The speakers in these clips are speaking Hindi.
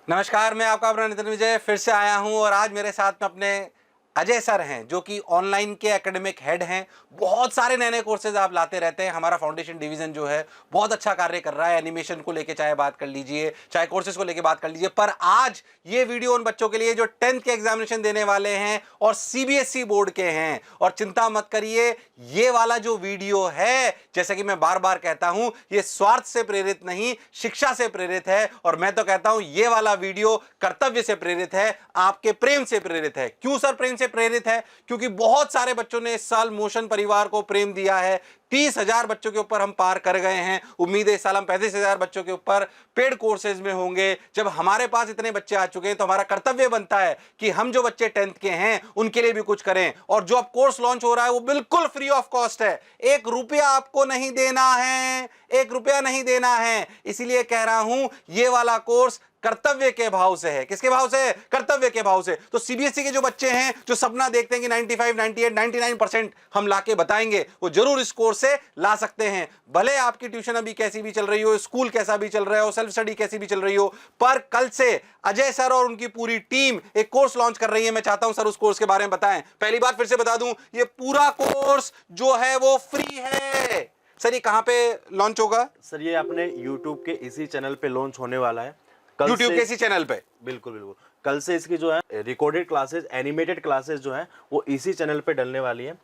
नमस्कार, मैं आपका अपना नितिन विजय फिर से आया हूं और आज मेरे साथ में अपने अजय सर हैं जो कि ऑनलाइन के एकेडमिक हेड हैं। बहुत सारे नए नए कोर्सेज आप लाते रहते हैं। हमारा फाउंडेशन डिवीजन जो है बहुत अच्छा कार्य कर रहा है, एनिमेशन को लेके चाहे बात कर लीजिए, चाहे कोर्सेज को लेके बात कर लीजिए। पर आज ये वीडियो उन बच्चों के लिए जो 10th के एग्जामिनेशन देने वाले हैं और सीबीएसई बोर्ड के हैं। और चिंता मत करिए, ये वाला जो वीडियो है, जैसा कि मैं बार बार कहता हूं, ये स्वार्थ से प्रेरित नहीं, शिक्षा से प्रेरित है। और मैं तो कहता हूं ये वाला वीडियो कर्तव्य से प्रेरित है, आपके प्रेम से प्रेरित है। क्यों सर प्रेम से प्रेरित है? क्योंकि बहुत सारे बच्चों ने इस साल मोशन परिवार को प्रेम दिया है। 30,000 बच्चों के ऊपर हम पार कर गए हैं। उम्मीद है इस साल हम 35,000 बच्चों के ऊपर पेड कोर्सेज में होंगे। जब हमारे पास इतने बच्चे आ चुके हैं तो हमारा कर्तव्य बनता है कि हम जो बच्चे 10th के हैं उनके लिए भी कुछ करें। और जो अब कोर्स लॉन्च हो रहा है वो बिल्कुल फ्री ऑफ कॉस्ट है। 1 रुपया आपको नहीं देना है, 1 रुपया नहीं देना है। इसीलिए कह रहा हूं ये वाला कोर्स कर्तव्य के भाव से है। किसके भाव से? कर्तव्य के भाव से। तो सीबीएसई के जो बच्चे हैं जो सपना देखते हैं कि 95, 98, 99% हम लाके बताएंगे, वो जरूर इस कोर्स से ला सकते हैं। भले आपकी ट्यूशन अभी कैसी भी चल रही हो, स्कूल कैसा भी चल रहा हो, सेल्फ स्टडी कैसी भी चल रही हो, पर कल से अजय सर और उनकी पूरी टीम एक कोर्स लॉन्च कर रही है। मैं चाहता हूं सर उस कोर्स के बारे में बताएं। पहली बात फिर से बता दूं, ये पूरा कोर्स जो है वो फ्री है। सर ये कहां पे लॉन्च होगा? सर ये अपने YouTube के इसी चैनल पे लॉन्च होने वाला है। YouTube के इसी चैनल पे? बिल्कुल बिल्कुल। कल से इसकी जो है रिकॉर्डेड क्लासेस, एनिमेटेड क्लासेस जो है वो इसी चैनल पे डलने वाली है।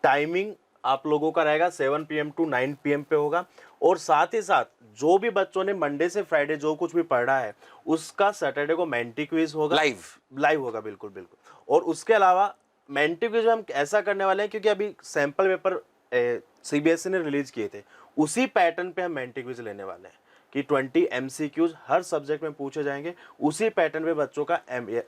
टाइमिंग आप लोगों का रहेगा 7 PM to 9 PM पे होगा। और साथ ही साथ जो भी बच्चों ने मंडे से फ्राइडे जो कुछ भी पढ़ा है उसका सैटरडे को मेंटी क्विज होगा, लाइव होगा। बिल्कुल बिल्कुल। और उसके अलावा मेंटी क्विज हम ऐसा करने वाले हैं क्योंकि अभी सैंपल पेपर सीबीएसई ने रिलीज किए थे, उसी पैटर्न पे हम मेंटी क्विज लेने वाले हैं कि 20 MCQs हर सब्जेक्ट में पूछे जाएंगे। उसी पैटर्न पे बच्चों का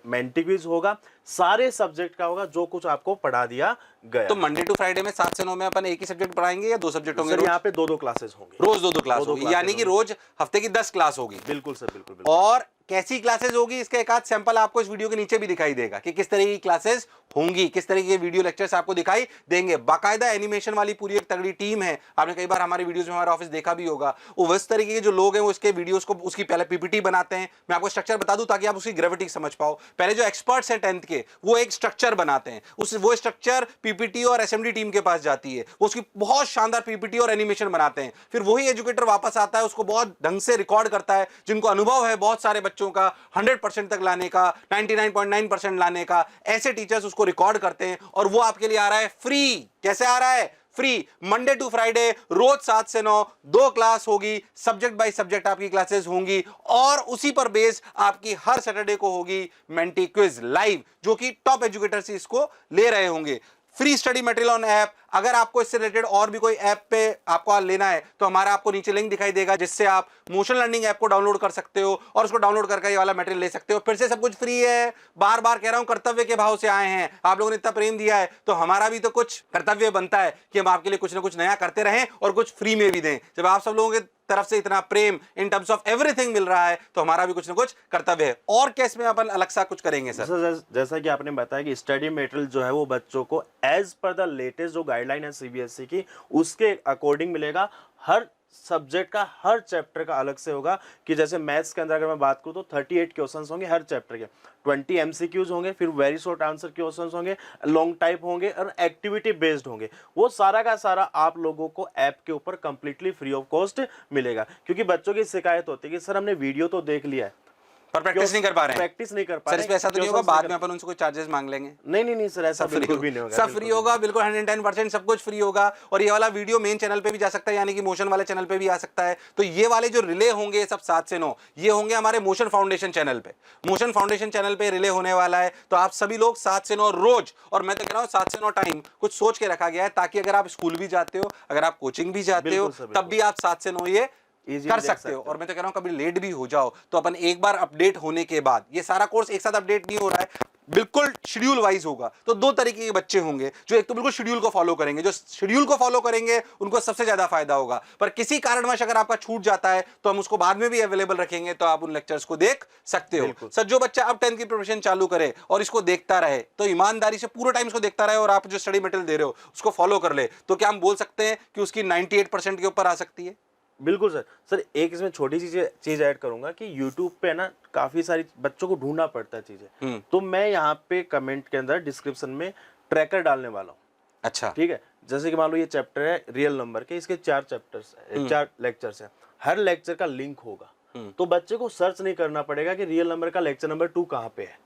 मेंटी क्विज होगा, सारे सब्जेक्ट का होगा जो कुछ आपको पढ़ा दिया गया। तो मंडे टू फ्राइडे में 7 से 9 में अपन एक ही सब्जेक्ट पढ़ाएंगे या 2 सब्जेक्ट होंगे? सर यहाँ पे 2-2 क्लासेस होंगे, रोज 2-2 क्लास होगी, यानी कि रोज हफ्ते की 10 क्लास होगी। बिल्कुल सर, बिल्कुल बिल्कुल। और कैसी क्लासेस होगी इसका एक आध सैंपल आपको इस वीडियो के नीचे भी दिखाई देगा कि किस तरह की क्लासेस होंगी, किस तरह के वीडियो लेक्चर्स आपको दिखाई देंगे। बाकायदा एनिमेशन वाली पूरी एक तगड़ी टीम है। आपने कई बार हमारे वीडियोस में हमारा ऑफिस देखा भी होगा। वो इस तरीके के जो लोग हैं वो इसके वीडियोस को उसकी पहले पीपीटी बनाते हैं। मैं आपको स्ट्रक्चर बता दूं ताकि आप उसकी ग्रेविटी समझ पाओ। पहले जो एक्सपर्ट्स हैं 10th के वो एक स्ट्रक्चर बनाते हैं, वो स्ट्रक्चर पीपीटी और एसएमडी टीम के पास जाती है, वो उसकी बहुत शानदार पीपीटी और एनिमेशन बनाते हैं। फिर वही एजुकेटर वापस आता है, उसको बहुत ढंग से रिकॉर्ड करता है। जिनको अनुभव है बहुत सारे बच्चों का 100% तक लाने का, 99.9% लाने का, ऐसे टीचर्स उसको रिकॉर्ड करते हैं और वो आपके लिए आ रहा है फ्री। कैसे आ रहा है? फ्री। मंडे टू फ्राइडे रोज 7 से 9 2 क्लास होगी, सब्जेक्ट बाय सब्जेक्ट आपकी क्लासेस होंगी और उसी पर बेस आपकी हर सैटरडे को होगी मेंटी क्विज लाइव, जो कि टॉप एजुकेटर से इसको ले रहे होंगे। Free study material on app. अगर आपको इससे रिलेटेड और भी कोई ऐप पे आपको लेना है तो हमारा आपको नीचे लिंक दिखाई देगा जिससे आप मोशन लर्निंग ऐप को डाउनलोड कर सकते हो और उसको डाउनलोड करके ये वाला मटेरियल ले सकते हो। फिर से सब कुछ फ्री है। बार बार कह रहा हूं, कर्तव्य के भाव से आए हैं। आप लोगों ने इतना प्रेम दिया है तो हमारा भी तो कुछ कर्तव्य बनता है कि हम आपके लिए कुछ ना कुछ नया करते रहें और कुछ फ्री में भी दें। जब आप सब लोगों के तरफ से इतना प्रेम इन टर्म्स ऑफ एवरीथिंग मिल रहा है तो हमारा भी कुछ ना कुछ कर्तव्य है। और केस में अपन अलग सा कुछ करेंगे सर। जैसा कि आपने बताया कि स्टडी मटेरियल जो है वो बच्चों को एज पर द लेटेस्ट जो गाइडलाइन है सीबीएसई की उसके अकॉर्डिंग मिलेगा। हर सब्जेक्ट का, हर चैप्टर का अलग से होगा कि जैसे मैथ्स के अंदर अगर मैं बात करूं तो 38 क्वेश्चंस होंगे हर चैप्टर के, 20 MCQs होंगे, फिर वेरी शॉर्ट आंसर क्वेश्चंस होंगे, लॉन्ग टाइप होंगे और एक्टिविटी बेस्ड होंगे। वो सारा का सारा आप लोगों को ऐप के ऊपर कंप्लीटली फ्री ऑफ कॉस्ट मिलेगा। क्योंकि बच्चों की शिकायत होती है कि सर हमने वीडियो तो देख लिया है पर प्रैक्टिस नहीं कर पा रहे हैं। प्रैक्टिस नहीं कर पा रहे सर, इस पे ऐसा तो नहीं होगा बाद में अपन उनसे कोई चार्जेस मांग लेंगे? नहीं सर, ऐसा बिल्कुल भी नहीं होगा। सब फ्री होगा, बिल्कुल 110% सब कुछ फ्री होगा। और ये वाला वीडियो मेन चैनल पे भी जा सकता है, यानी कि मोशन वाले चैनल पे भी आ सकता है। तो ये वाले जो रिले होंगे सब 7 से 9 ये होंगे हमारे मोशन फाउंडेशन चैनल पे। मोशन फाउंडेशन चैनल पे रिले होने वाला है। तो आप सभी लोग 7 से 9 रोज, और मैं तो कह रहा हूँ 7 से 9 टाइम कुछ सोच के रखा गया है ताकि अगर आप स्कूल भी जाते हो, अगर आप कोचिंग भी जाते हो, तब भी आप 7 से 9 ये कर सकते हो। और मैं तो कह रहा हूं कभी लेट भी हो जाओ तो अपन एक बार अपडेट होने के बाद, ये सारा कोर्स एक साथ अपडेट नहीं हो रहा है, बिल्कुल शेड्यूल वाइज होगा। तो 2 तरीके के बच्चे होंगे जो एक तो बिल्कुल शेड्यूल को फॉलो करेंगे, जो शेड्यूल को फॉलो करेंगे उनको सबसे ज्यादा फायदा होगा। पर किसी कारणवश अगर आपका छूट जाता है तो हम उसको बाद में भी अवेलेबल रखेंगे, तो आप उन लेक्चर्स को देख सकते हो। सर, जो बच्चा अब 10th की प्रिपरेशन चालू करे और इसको देखता रहे, तो ईमानदारी से पूरा टाइम इसको देखता रहे और आप जो स्टडी मटेरियल दे रहे हो उसको फॉलो कर ले, तो क्या हम बोल सकते हैं कि उसकी 98% के ऊपर आ सकती है? बिल्कुल सर। सर एक इसमें छोटी सी चीज ऐड करूंगा कि यूट्यूब पे ना काफी सारी बच्चों को ढूंढना पड़ता है चीजें, तो मैं यहाँ पे कमेंट के अंदर डिस्क्रिप्शन में ट्रैकर डालने वाला हूँ। अच्छा, ठीक है, जैसे कि मान लो ये चैप्टर है रियल नंबर के, इसके 4 चैप्टर्स 4 लेक्चर्स हैं, हर लेक्चर का लिंक होगा, तो बच्चे को सर्च नहीं करना पड़ेगा कि रियल नंबर का लेक्चर नंबर 2 कहाँ पे है।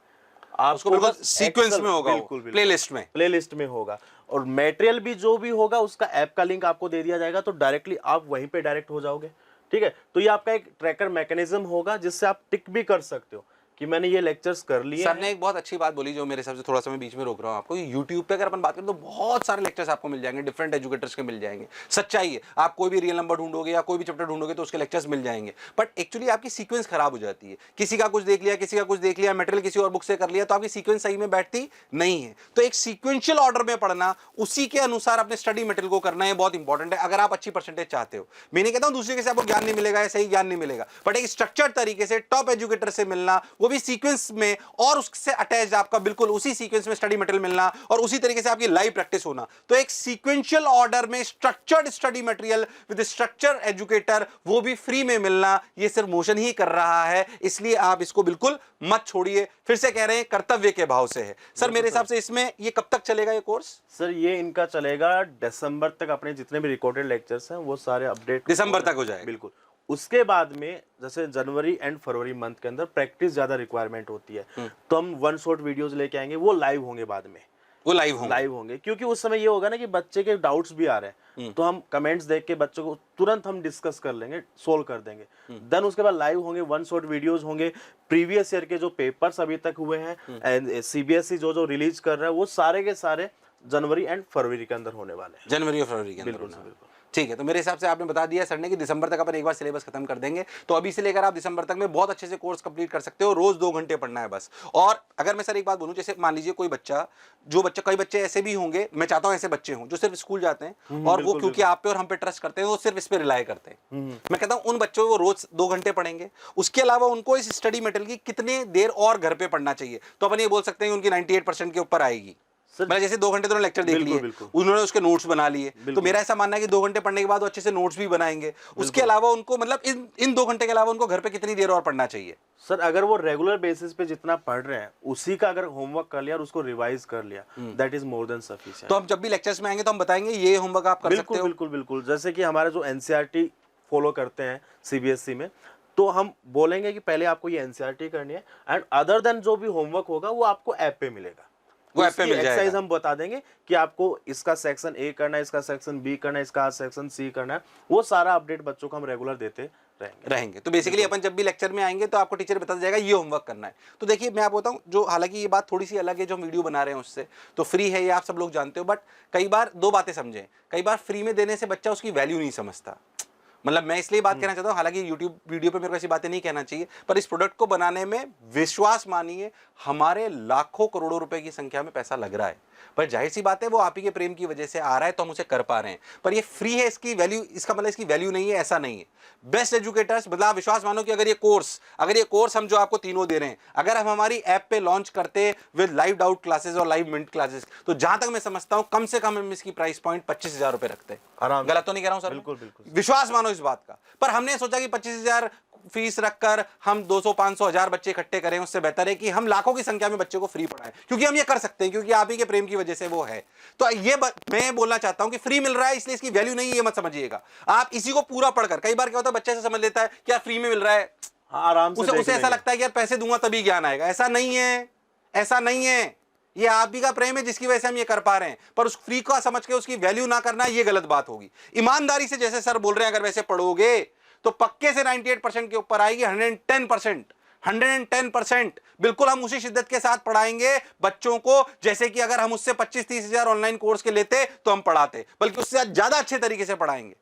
उसको बिल्कुल सीक्वेंस में होगा, बिल्कुल प्लेलिस्ट में होगा। और मटेरियल भी जो भी होगा उसका ऐप का लिंक आपको दे दिया जाएगा, तो डायरेक्टली आप वहीं पे डायरेक्ट हो जाओगे। ठीक है, तो ये आपका एक ट्रैकर मैकेनिज्म होगा जिससे आप टिक भी कर सकते हो कि मैंने ये लेक्चर्स कर लिए। सर ने एक बहुत अच्छी बात बोली जो मेरे हिसाब से, थोड़ा सा मैं बीच में रोक रहा हूँ आपको, यूट्यूब पे अगर अपन बात करें तो बहुत सारे लेक्चर्स आपको मिल जाएंगे, डिफरेंट एजुकेटर्स के मिल जाएंगे। सच्चाई है, आप कोई भी रियल नंबर ढूंढोगे या कोई भी चैप्टर ढूंढोगे तो उसके लेक्चर्स मिल जाएंगे, बट एक्चुअली आपकी सीक्वेंस खराब हो जाती है। किसी का कुछ देख लिया, किसी का कुछ देख लिया, मटेरियल किसी और बुक से कर लिया, तो आपकी सीक्वेंस सही में बैठती नहीं है। तो एक सीक्वेंशियल ऑर्डर में पढ़ना, उसी के अनुसार अपने स्टडी मटेरियल को करना है, बहुत इंपॉर्टेंट है अगर आप अच्छी परसेंटेज चाहते हो। मैं नहीं कहता हूं दूसरे से आपको ज्ञान नहीं मिलेगा या सही ज्ञान नहीं मिलेगा, बट एक स्ट्रक्चर्ड तरीके से टॉप एजुकेटर से मिलना, वो भी सीक्वेंस में, और उससे अटैच आपका बिल्कुल उसी सीक्वेंस में स्टडी मटेरियल मिलना, और उसी तरीके से आपकी लाइव प्रैक्टिस होना। तो एक सीक्वेंशियल ऑर्डर में structured study material with structure educator, वो भी फ्री में मिलना, ये सिर्फ मोशन ही कर रहा है, इसलिए आप इसको बिल्कुल मत छोड़िए। फिर से कह रहे हैं कर्तव्य के भाव से है। सर मेरे हिसाब से इसमें ये कब तक चलेगा ये कोर्स? सर ये इनका चलेगा दिसंबर तक, अपने जितने भी रिकॉर्डेड लेक्चर्स हैं वो सारे अपडेट दिसंबर तक हो जाएगा। बिल्कुल। उसके बाद में जैसे जनवरी एंड फरवरी मंथ के अंदर प्रैक्टिस ज्यादा रिक्वायरमेंट होती है, तो हम वन शॉट वीडियोस लेके आएंगे, वो लाइव होंगे बाद में, वो लाइव होंगे क्योंकि उस समय ये होगा ना कि बच्चे के डाउट्स भी आ रहे हैं, तो हम कमेंट्स देख के बच्चों को तुरंत हम डिस्कस कर लेंगे, सोल्व कर देंगे। देन उसके बाद लाइव होंगे, वन शॉट वीडियोस होंगे, प्रीवियस ईयर के जो पेपर्स अभी तक हुए हैं एंड सीबीएसई जो रिलीज कर रहा है, वो सारे के सारे जनवरी एंड फरवरी के अंदर होने वाले हैं। जनवरी और फरवरी के अंदर होने वाले हैं। ठीक है, तो मेरे हिसाब से आपने बता दिया सर ने कि दिसंबर तक अपन एक बार सिलेबस खत्म कर देंगे, तो अभी से लेकर आप दिसंबर तक में बहुत अच्छे से कोर्स कंप्लीट कर सकते हो। रोज 2 घंटे पढ़ना है बस। और अगर मैं सर एक बात बोलूं, जैसे मान लीजिए कोई बच्चा, कई बच्चे ऐसे भी होंगे, मैं चाहता हूं ऐसे बच्चे हों जो सिर्फ स्कूल जाते हैं और वो क्योंकि आप पे और हम पे ट्रस्ट करते हैं, वो सिर्फ इस पे रिलाय करते हैं। मैं कहता हूं उन बच्चों को रोज 2 घंटे पढ़ेंगे, उसके अलावा उनको इस स्टडी मटेरियल की कितने देर और घर पे पढ़ना चाहिए, तो अपन ये बोल सकते हैं कि उनकी 98% के ऊपर आएगी। मतलब जैसे 2 घंटे तो लेक्चर देख लिए, उन्होंने उसके नोट्स बना लिए, तो मेरा ऐसा मानना है कि 2 घंटे पढ़ने के बाद वो अच्छे से नोट्स भी बनाएंगे। उसके अलावा उनको मतलब इन 2 घंटे के अलावा उनको घर पे कितनी देर और पढ़ना चाहिए? सर अगर वो रेगुलर बेसिस पे जितना पढ़ रहे हैं उसी का अगर होमवर्क कर लिया और उसको रिवाइज कर लिया, that is more than sufficient. तो हम जब भी लेक्चर्स में आएंगे तो हम बताएंगे ये होमवर्क आप कर सकते हो। बिल्कुल बिल्कुल। जैसे कि हमारे जो एनसीईआरटी फॉलो करते हैं सीबीएसई में, तो हम बोलेंगे कि पहले आपको ये एनसीईआरटी करनी है, एंड अदर देन जो भी होमवर्क होगा वो आपको ऐप पे मिलेगा। वो ऐप पे मिल जाएगा। एक्सरसाइज हम बता देंगे कि आपको इसका सेक्शन ए करना है, इसका सेक्शन बी करना है, इसका सेक्शन सी करना है, वो सारा अपडेट बच्चों को हम रेगुलर देते रहेंगे। तो बेसिकली अपन जब भी लेक्चर में आएंगे तो आपको टीचर बता जाएगा ये होमवर्क करना है। तो देखिए मैं आपको बताऊं, जो हालांकि ये बात थोड़ी सी अलग है जो हम वीडियो बना रहे हैं उससे, तो फ्री है ये आप सब लोग जानते हो, बट कई बार 2 बातें समझें, कई बार फ्री में देने से बच्चा उसकी वैल्यू नहीं समझता। मतलब मैं इसलिए बात कहना चाहता हूँ, हालांकि यूट्यूब वीडियो पे मेरे को ऐसी बातें नहीं कहना चाहिए, पर इस प्रोडक्ट को बनाने में विश्वास मानिए हमारे लाखों करोड़ों रुपए की संख्या में पैसा लग रहा है, पर जाहिर सी बात है वो आप ही के प्रेम की वजह से आ रहा है, तो हम उसे कर पा रहे हैं। पर ये फ्री है, इसकी वैल्यू, इसका मतलब इसकी वैल्यू नहीं है, ऐसा नहीं है। बेस्ट एजुकेटर्स, मतलब आप विश्वास मानो कि अगर ये कोर्स हम जो आपको तीनों दे रहे हैं, अगर हम हमारी ऐप पे लॉन्च करते विद लाइव डाउट क्लासेस और लाइव मिनट क्लासेस, तो जहां तक मैं समझता हूं कम से कम हम इसकी प्राइस पॉइंट 25,000 रुपए रखते हैं। गलत तो नहीं कह रहा हूं सर? बिल्कुल। विश्वास मानो इस बात का। पर हमने सोचा कि 25,000 फीस रखकर हम 200, 500, 1000 बच्चे इकट्ठे करें, उससे बेहतर है कि हम लाखों की संख्या में बच्चों को फ्री पढ़ाएं, क्योंकि हम ये कर सकते हैं, क्योंकि आप ही के प्रेम की वजह से वो है। तो ये मैं बोलना चाहता हूं कि फ्री मिल रहा है इसलिए इसकी वैल्यू नहीं है, ये मत समझिएगा। आप इसी को पूरा पढ़कर, कई बार क्या होता है बच्चे से समझ लेता है कि यार फ्री में मिल रहा है, आराम से उसे ऐसा लगता है कि यार पैसे दूंगा तभी ज्ञान आएगा। ऐसा नहीं है, ऐसा नहीं है। ये आप भी का प्रेम है जिसकी वजह से हम ये कर पा रहे हैं, पर उस फ्री को समझ के उसकी वैल्यू ना करना, ये गलत बात होगी। ईमानदारी से जैसे सर बोल रहे हैं, अगर वैसे पढ़ोगे तो पक्के से 98% के ऊपर आएगी। 110% बिल्कुल हम उसी शिद्दत के साथ पढ़ाएंगे बच्चों को, जैसे कि अगर हम उससे 25-30 हजार ऑनलाइन कोर्स के लेते तो हम पढ़ाते, बल्कि उससे ज्यादा अच्छे तरीके से पढ़ाएंगे।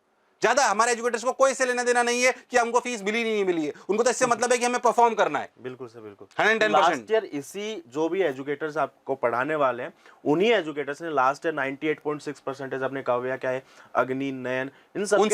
ज्यादा हमारे एजुकेटर्स को कोई इससे लेना देना नहीं है कि हमको फीस मिली नहीं मिली है, उनको तो इससे मतलब है कि हमें परफॉर्म करना है। बिल्कुल सर, बिल्कुल। 110%। लास्ट ईयर इसी जो भी एजुकेटर्स आपको पढ़ाने वाले हैं, उन्हीं एजुकेटर्स ने लास्ट ईयर 98.6% अपने काव्या क्या है, अग्नि, नयन, इन सब के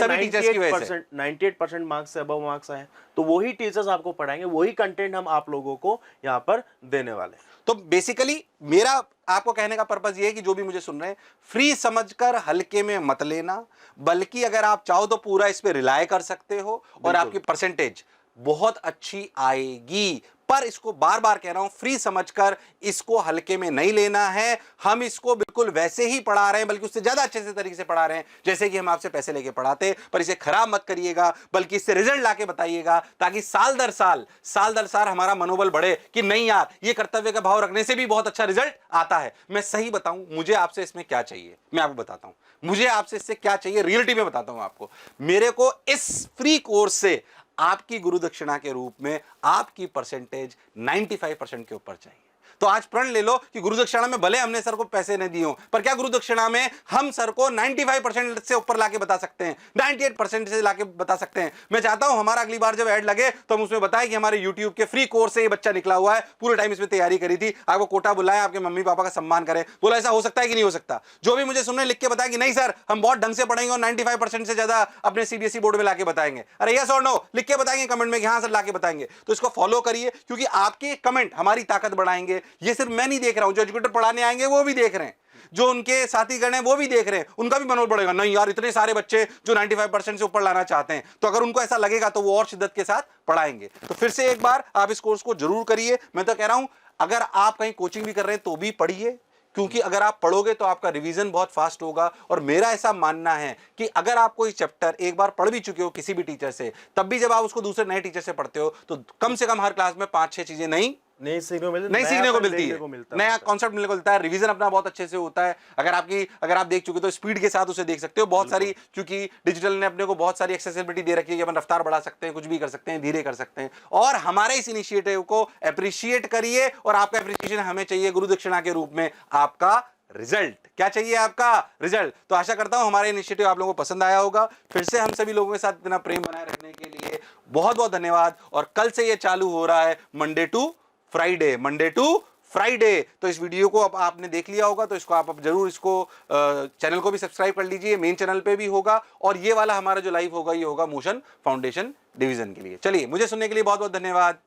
98% मार्क्स से अबव मार्क्स आए। तो वही टीचर्स आपको पढ़ाएंगे, वही कंटेंट हम आप लोगों को यहाँ पर देने वाले हैं। तो बेसिकली मेरा आपको कहने का पर्पज ये है कि जो भी मुझे सुन रहे हैं, फ्री समझकर हल्के में मत लेना, बल्कि अगर आप चाहो तो पूरा इस पे रिलाय कर सकते हो और आपकी परसेंटेज बहुत अच्छी आएगी। पर इसको बार बार कह रहा हूं, फ्री समझकर इसको हल्के में नहीं लेना है। हम इसको बिल्कुल वैसे ही पढ़ा रहे हैं, बल्कि उससे ज्यादा अच्छे से तरीके से पढ़ा रहे हैं जैसे कि हम आपसे पैसे लेके पढ़ाते। पर इसे खराब मत करिएगा, बल्कि इससे रिजल्ट लाके बताइएगा, ताकि साल दर साल हमारा मनोबल बढ़े कि नहीं यार, ये कर्तव्य का भाव रखने से भी बहुत अच्छा रिजल्ट आता है। मैं सही बताऊं, मुझे आपसे इसमें क्या चाहिए, मैं आपको बताता हूं मुझे आपसे इससे क्या चाहिए। रियलिटी में बताता हूं आपको, मेरे को इस फ्री कोर्स से आपकी गुरु दक्षिणा के रूप में आपकी परसेंटेज 95% के ऊपर चाहिए। तो आज प्रण ले लो कि गुरु दक्षिणा में भले हमने सर को पैसे नहीं दिए हो, पर क्या गुरु दक्षिणा में हम सर को 95% से ऊपर लाके बता सकते हैं, 98% से लाके बता सकते हैं। मैं चाहता हूं हमारा अगली बार जब ऐड लगे तो हम उसमें बताएं कि हमारे YouTube के फ्री कोर्स से ये बच्चा निकला हुआ है, पूरे टाइम इसमें तैयारी करी थी, आपको कोटा बुलाया, आपके मम्मी पापा का सम्मान करें। बोला ऐसा हो सकता है कि नहीं हो सकता? जो भी मुझे सुनने लिख के बताया कि नहीं सर हम बहुत ढंग से पढ़ेंगे और 95% से ज्यादा अपने CBSE बोर्ड में लाके बताएंगे। अरे यस और नो लिख के बताएंगे कमेंट में कि हाँ सर लाके बताएंगे। तो इसको फॉलो करिए, क्योंकि आपके कमेंट हमारी ताकत बढ़ाएंगे। ये सिर्फ मैं नहीं देख रहा हूं, जो एजुकेटर पढ़ाने आएंगे वो भी देख रहे हैं, जो उनके साथीगण हैं वो भी देख रहे हैं, उनका भी मनोबल बढ़ेगा। नहीं यार, इतने सारे बच्चे जो 95% से ऊपर लाना चाहते हैं, तो अगर उनको ऐसा लगेगा तो वो और शिद्दत के साथ पढ़ाएंगे। तो फिर से एक बार आप इस कोर्स को जरूर करिए। मैं तो कह रहा हूं, अगर आप कहीं कोचिंग भी कर रहे हैं तो भी पढ़िए, क्योंकि अगर आप पढ़ोगे तो आपका रिवीजन बहुत फास्ट होगा। और मेरा ऐसा मानना है कि अगर आप कोई चैप्टर एक बार पढ़ भी चुके हो किसी भी टीचर से, तब भी जब आप उसको दूसरे नए टीचर से पढ़ते हो तो कम से कम हर क्लास में 5-6 चीजें नहीं सीखने को मिलती है, नया कॉन्सेप्ट मिलने को मिलता है। रिवीजन अपना बहुत अच्छे से होता है। अगर आप देख चुके तो स्पीड के साथ उसे देख सकते हो बहुत सारी, क्योंकि डिजिटल ने अपने को बहुत सारी एक्सेसिबिलिटी दे रखी है कि अपन रफ्तार बढ़ा सकते हैं, कुछ भी कर सकते हैं, धीरे कर सकते हैं। और हमारे इस इनिशिएटिव को अप्रिशिएट करिए, और आपका अप्रिशिएशन हमें चाहिए गुरु दक्षिणा के रूप में। आपका रिजल्ट क्या चाहिए? आपका रिजल्ट। तो आशा करता हूं हमारा इनिशिएटिव आप लोगों को पसंद आया होगा। फिर से हम सभी लोगों के साथ इतना प्रेम बनाए रखने के लिए बहुत बहुत धन्यवाद। और कल से ये चालू हो रहा है मंडे टू फ्राइडे। तो इस वीडियो को अब आपने देख लिया होगा, तो इसको आप जरूर इसको चैनल को भी सब्सक्राइब कर लीजिए, मेन चैनल पे भी होगा। और ये वाला हमारा जो लाइव होगा ये होगा मोशन फाउंडेशन डिवीजन के लिए। चलिए, मुझे सुनने के लिए बहुत बहुत धन्यवाद।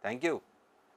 Thank you.